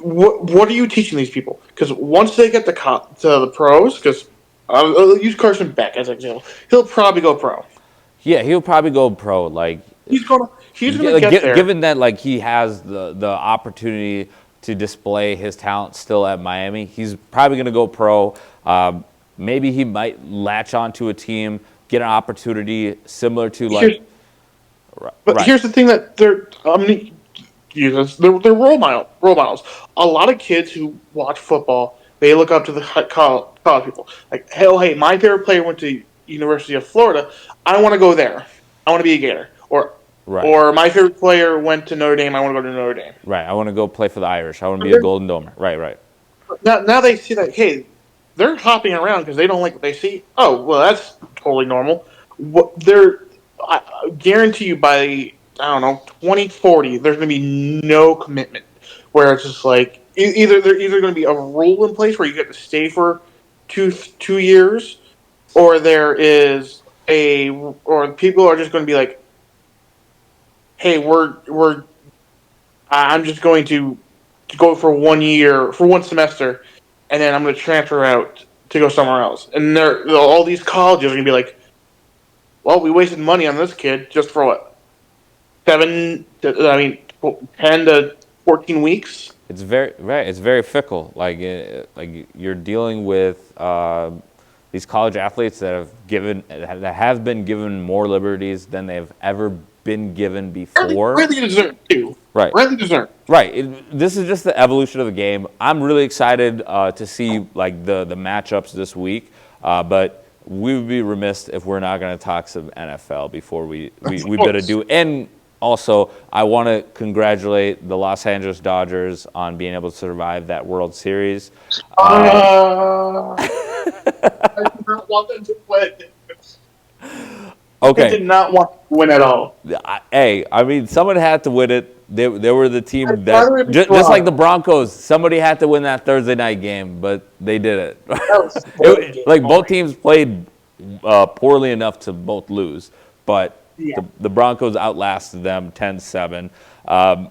Speaker 2: What are you teaching these people? Because once they get to the pros, because I'll use Carson Beck as an example, he'll probably go pro.
Speaker 1: Yeah, he'll probably go pro. Like,
Speaker 2: he's gonna get there.
Speaker 1: Given that, like, he has the opportunity to display his talent still at Miami, he's probably going to go pro. Maybe he might latch onto a team, get an opportunity similar to
Speaker 2: here's the thing that they're role models. A lot of kids who watch football, they look up to the college people. Like, hey, my favorite player went to University of Florida. I want to go there. I want to be a Gator. Or my favorite player went to Notre Dame. I want to go to Notre Dame.
Speaker 1: Right. I want to go play for the Irish. I want to be a Golden Domer. Right.
Speaker 2: Now they see that, hey, they're hopping around because they don't like what they see. Oh, well, that's totally normal. I guarantee you by, 2040, there's going to be no commitment. Where it's just like, they're either going to be a rule in place where you get to stay for two years, or or people are just going to be like, hey, I'm just going to go for 1 year, for one semester, and then I'm going to transfer out to go somewhere else. And all these colleges are going to be like, well, we wasted money on this kid just for what? 10 to 14 weeks?
Speaker 1: It's very fickle. Like you're dealing with these college athletes that have been given more liberties than they've ever been given before.
Speaker 2: Really deserved too.
Speaker 1: Right.
Speaker 2: Really deserved.
Speaker 1: Right. This is just the evolution of the game. I'm really excited to see like the matchups this week, but we would be remiss if we're not going to talk some NFL before we better do. And also, I want to congratulate the Los Angeles Dodgers on being able to survive that World Series.
Speaker 2: I did not want them to win.
Speaker 1: Okay.
Speaker 2: I did not want to win at all.
Speaker 1: Hey, I mean, someone had to win it. They were the team that, just like the Broncos, somebody had to win that Thursday night game, but they did it. Like, both teams played poorly enough to both lose, but the Broncos outlasted them 10-7.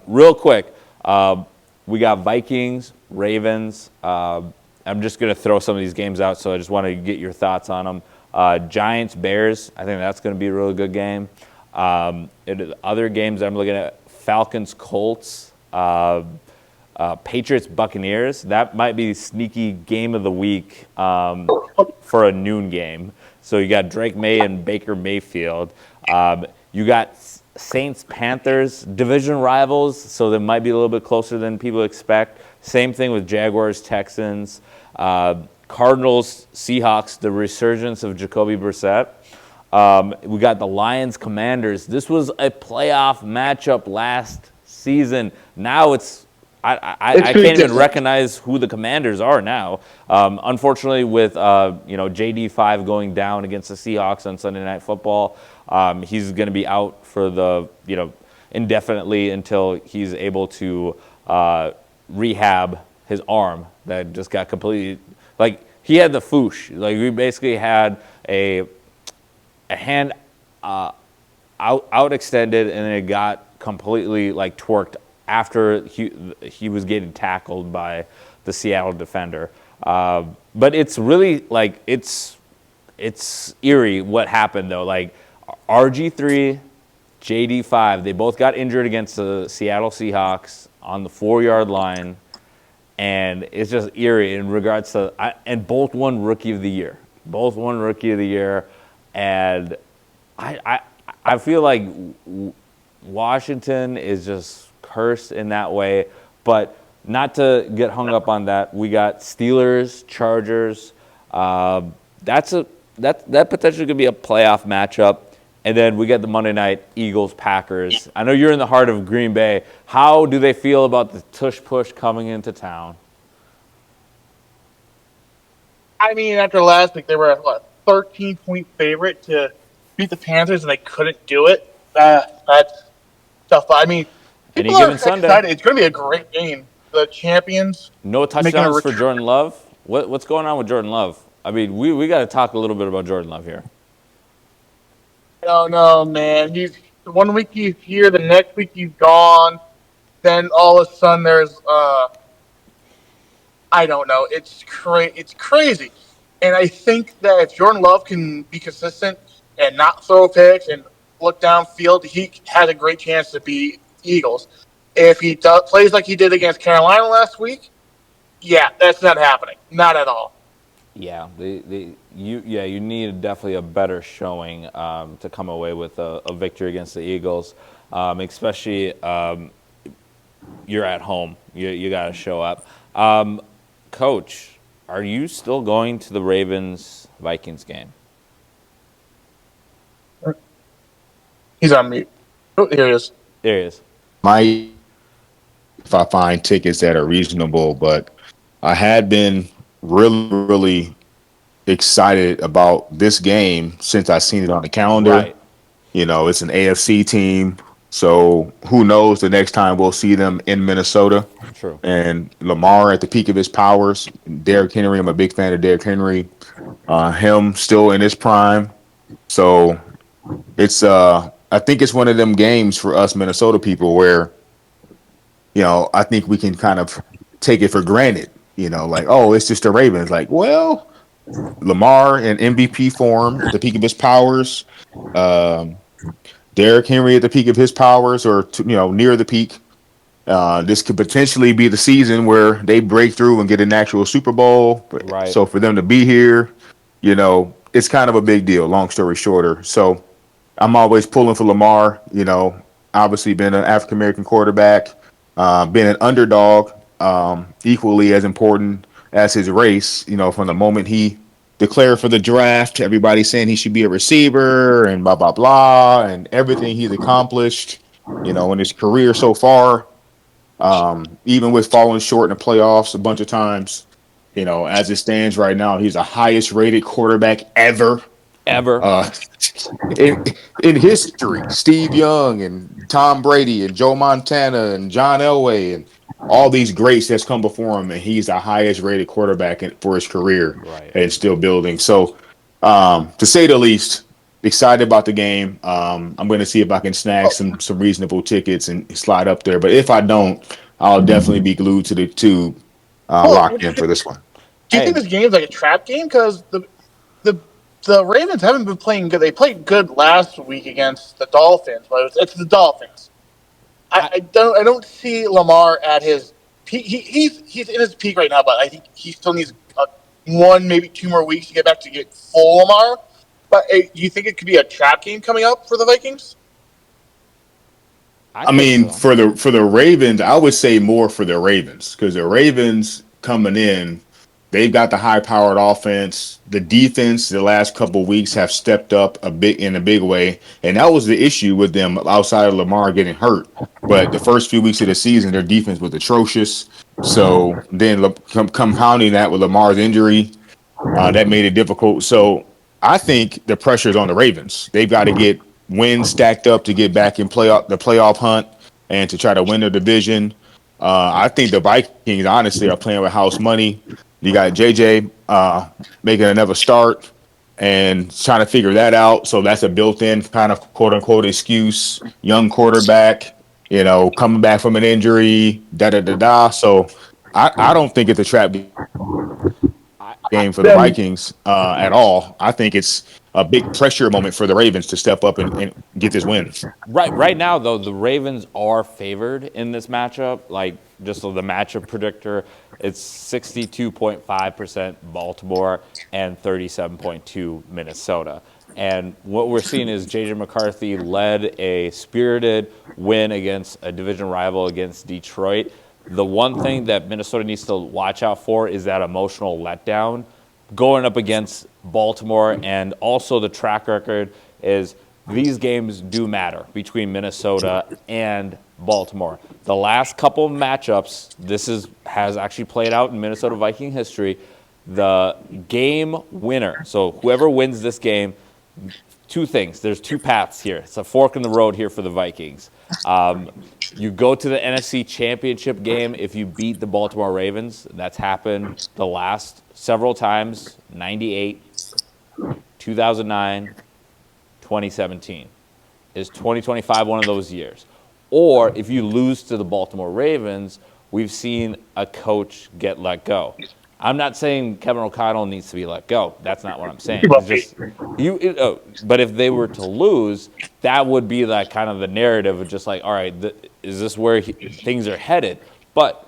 Speaker 1: Real quick, we got Vikings, Ravens. I'm just going to throw some of these games out, so I just want to get your thoughts on them. Giants, Bears, I think that's going to be a really good game. Other games I'm looking at, Falcons, Colts, Patriots, Buccaneers. That might be sneaky game of the week for a noon game. So you got Drake May and Baker Mayfield. You got Saints, Panthers, division rivals, so they might be a little bit closer than people expect. Same thing with Jaguars, Texans. Cardinals, Seahawks, the resurgence of Jacoby Brissett. We got the Lions, Commanders. This was a playoff matchup last season. Now it's I
Speaker 2: pretty
Speaker 1: can't even
Speaker 2: different.
Speaker 1: recognize who the Commanders are now. Unfortunately, with JD5 going down against the Seahawks on Sunday Night Football, he's going to be out for the indefinitely until he's able to rehab his arm that just got completely he had the foosh. Like we basically had a hand out extended and then it got completely twerked after he was getting tackled by the Seattle defender. But it's really it's eerie what happened though. Like RG3, JD5, they both got injured against the Seattle Seahawks on the 4-yard line, and it's just eerie in regards to and both won Rookie of the Year. Both won Rookie of the Year, and I feel like Washington is just cursed in that way, but not to get hung up on that. We got Steelers, Chargers. That potentially could be a playoff matchup. And then we get the Monday night Eagles, Packers. I know you're in the heart of Green Bay. How do they feel about the tush push coming into town?
Speaker 4: I mean, after last week, they were a 13-point favorite to beat the Panthers, and they couldn't do it. That's tough. I mean,
Speaker 1: Any
Speaker 4: people are
Speaker 1: given Sunday.
Speaker 4: excited. It's going to be a great game. The champions.
Speaker 1: No touchdowns for Jordan Love? What's going on with Jordan Love? I mean, we got to talk a little bit about Jordan Love here.
Speaker 4: Oh no, man! He's 1 week he's here, the next week he's gone. Then all of a sudden there's I don't know. It's crazy, and I think that if Jordan Love can be consistent and not throw picks and look downfield, he has a great chance to beat Eagles. If he plays like he did against Carolina last week, yeah, that's not happening. Not at all.
Speaker 1: Yeah, you need definitely a better showing to come away with a victory against the Eagles, especially you're at home. You got to show up. Coach, are you still going to the Ravens-Vikings game?
Speaker 4: He's on mute. Oh, here he is.
Speaker 1: There he is.
Speaker 3: If I find tickets that are reasonable, but I had been really excited about this game since I seen it on the calendar.
Speaker 1: Right.
Speaker 3: It's an AFC team, so who knows the next time we'll see them in Minnesota.
Speaker 1: True.
Speaker 3: And Lamar at the peak of his powers. Derrick Henry, I'm a big fan of Derrick Henry. Him still in his prime. So it's I think it's one of them games for us Minnesota people where, I think we can kind of take it for granted. Oh, it's just the Ravens. Well, Lamar in MVP form at the peak of his powers. Derrick Henry at the peak of his powers, or near the peak. This could potentially be the season where they break through and get an actual Super Bowl.
Speaker 1: Right.
Speaker 3: So for them to be here, it's kind of a big deal. Long story shorter, so I'm always pulling for Lamar. Obviously been an African American quarterback, been an underdog, equally as important as his race. From the moment he declared for the draft, everybody saying he should be a receiver and blah blah blah, and everything he's accomplished, in his career so far. Even with falling short in the playoffs a bunch of times, as it stands right now, he's the highest rated quarterback ever. In history. Steve Young and Tom Brady and Joe Montana and John Elway and all these greats that's come before him, and he's the highest rated quarterback for his career.
Speaker 1: Right.
Speaker 3: And still building. So, to say the least, excited about the game. I'm going to see if I can snag some reasonable tickets and slide up there. But if I don't, I'll definitely be glued to the tube, locked in for this one.
Speaker 4: Do you think this game's like a trap game? Because the Ravens haven't been playing good. They played good last week against the Dolphins, but it's the Dolphins. I don't see Lamar at his peak. He's in his peak right now, but I think he still needs 1, maybe 2 more weeks to get full Lamar. But do you think it could be a trap game coming up for the Vikings?
Speaker 3: I mean, for the Ravens, I would say more for the Ravens, because the Ravens coming in, They've got the high-powered offense. The defense, the last couple of weeks, have stepped up in a big way, and that was the issue with them outside of Lamar getting hurt. But the first few weeks of the season, their defense was atrocious. So then, compounding that with Lamar's injury, that made it difficult. So I think the pressure is on the Ravens. They've got to get wins stacked up to get back in the playoff hunt and to try to win the division. I think the Vikings, honestly, are playing with house money. You got JJ making another start and trying to figure that out. So that's a built-in kind of quote-unquote excuse. Young quarterback, coming back from an injury, da-da-da-da. So I don't think it's a trap game for the Vikings at all. I think it's a big pressure moment for the Ravens to step up and get this win.
Speaker 1: Right now, though, the Ravens are favored in this matchup. Like, just so the matchup predictor, it's 62.5% Baltimore and 37.2% Minnesota. And what we're seeing is J.J. McCarthy led a spirited win against a division rival against Detroit. The one thing that Minnesota needs to watch out for is that emotional letdown going up against Baltimore, and also the track record is these games do matter between Minnesota and Baltimore. The last couple of matchups, has actually played out in Minnesota Viking history. The game winner, so whoever wins this game, two things. There's two paths here. It's a fork in the road here for the Vikings. You go to the NFC Championship game if you beat the Baltimore Ravens. That's happened the last several times, 98, 2009, 2017. Is 2025 one of those years? Or if you lose to the Baltimore Ravens, we've seen a coach get let go. I'm not saying Kevin O'Connell needs to be let go. That's not what I'm saying. It's just but if they were to lose, that would be like kind of the narrative of just like, all right, is this where things are headed? But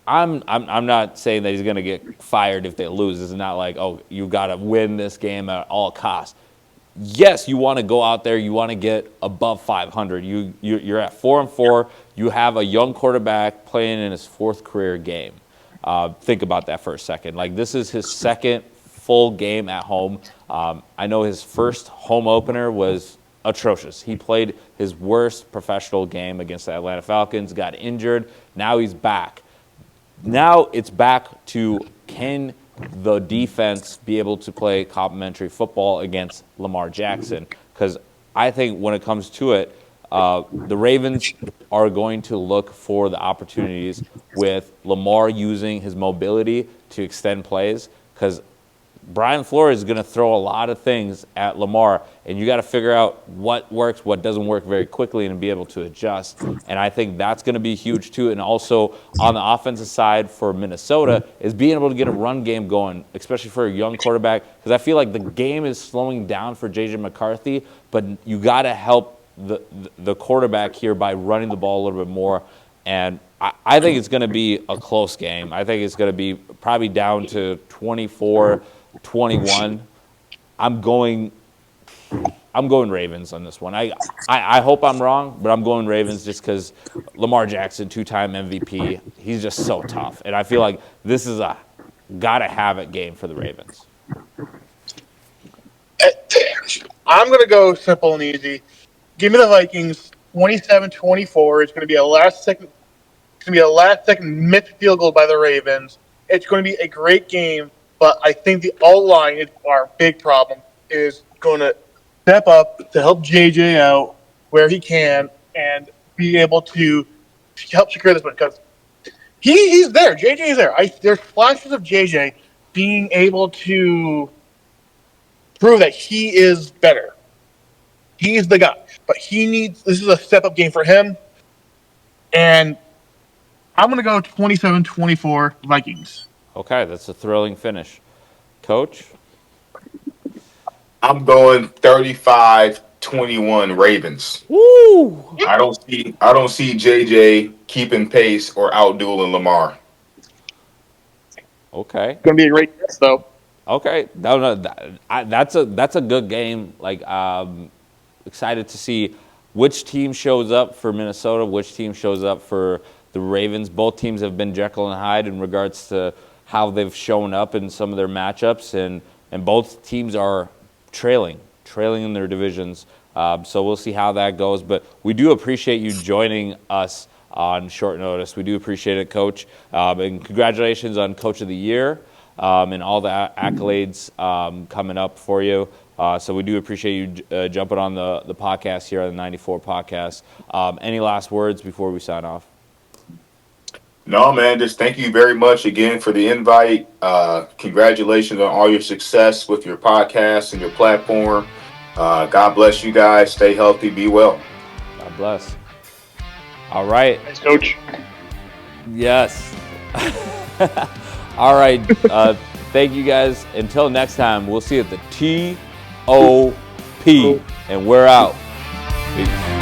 Speaker 1: I'm not saying that he's going to get fired if they lose. It's not like, oh, you got to win this game at all costs. Yes, you want to go out there. You want to get above 500. You're at 4-4. You have a young quarterback playing in his fourth career game. Think about that for a second. Like, this is his second full game at home. I know his first home opener was atrocious. He played his worst professional game against the Atlanta Falcons, got injured. Now he's back. Now it's back to, can the defense be able to play complementary football against Lamar Jackson? Because I think when it comes to it, the Ravens are going to look for the opportunities with Lamar using his mobility to extend plays, because Brian Flores is going to throw a lot of things at Lamar, and you got to figure out what works, what doesn't work very quickly, and be able to adjust. And I think that's going to be huge too. And also on the offensive side for Minnesota is being able to get a run game going, especially for a young quarterback, because I feel like the game is slowing down for J.J. McCarthy, but you got to help the quarterback here by running the ball a little bit more. And I think it's going to be a close game. I think it's going to be probably down to 24-21. I'm going Ravens on this one. I hope I'm wrong, but I'm going Ravens just because Lamar Jackson, two-time MVP, he's just so tough. And I feel like this is a gotta-have-it game for the Ravens.
Speaker 4: I'm going to go simple and easy. Give me the Vikings 27-24. It's going to be a last-second missed field goal by the Ravens. It's going to be a great game, but I think the O-line is our big problem, is going to step up to help JJ out where he can and be able to help secure this one, because he's there. JJ is there. There's flashes of JJ being able to prove that he is better. He is the guy. But this is a step-up game for him. And I'm going to go 27-24 Vikings.
Speaker 1: Okay, that's a thrilling finish. Coach?
Speaker 3: I'm going 35-21 Ravens.
Speaker 1: Woo!
Speaker 3: I don't see JJ keeping pace or outdueling Lamar.
Speaker 1: Okay.
Speaker 4: It's going to be a great test, though.
Speaker 1: Okay. No, that's a good game. Like, excited to see which team shows up for Minnesota, which team shows up for the Ravens. Both teams have been Jekyll and Hyde in regards to how they've shown up in some of their matchups, and both teams are trailing in their divisions. So we'll see how that goes. But we do appreciate you joining us on short notice. We do appreciate it, Coach. And congratulations on Coach of the Year and all the accolades coming up for you. So we do appreciate you jumping on the podcast here on the 94 podcast. Any last words before we sign off?
Speaker 3: No, man, just thank you very much again for the invite. Congratulations on all your success with your podcast and your platform. God bless you guys. Stay healthy. Be well.
Speaker 1: God bless. All right.
Speaker 4: Thanks, Coach.
Speaker 1: Yes. All right. Thank you guys. Until next time, we'll see you at the TOP. And we're out. Peace.